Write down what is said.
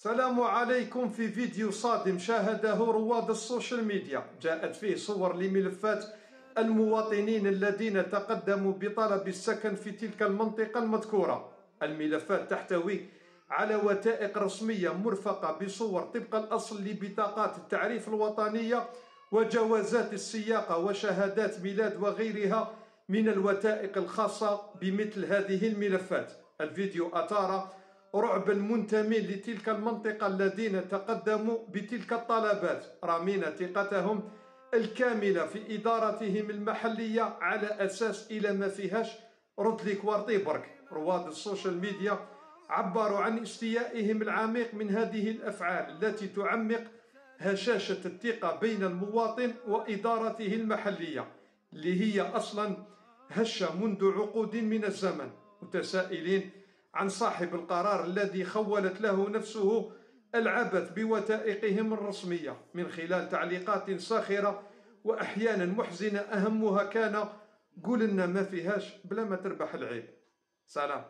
السلام عليكم. في فيديو صادم شاهده رواد السوشيال ميديا جاءت فيه صور لملفات المواطنين الذين تقدموا بطلب السكن في تلك المنطقة المذكورة. الملفات تحتوي على وثائق رسمية مرفقة بصور طبق الأصل لبطاقات التعريف الوطنية وجوازات السياقة وشهادات ميلاد وغيرها من الوثائق الخاصة بمثل هذه الملفات. الفيديو أثار رعب المنتمين لتلك المنطقة الذين تقدموا بتلك الطلبات رامين ثقتهم الكاملة في إدارتهم المحلية على أساس إلى ما فيهاش رد لك وارطي برك. رواد السوشيال ميديا عبروا عن استيائهم العميق من هذه الأفعال التي تعمق هشاشة الثقة بين المواطن وإدارته المحلية اللي هي أصلا هشة منذ عقود من الزمن، متسائلين عن صاحب القرار الذي خولت له نفسه العبث بوثائقهم الرسمية من خلال تعليقات ساخرة وأحيانا محزنة، أهمها كان قول لنا ما فيهاش بلا ما تربح العيب. سلام.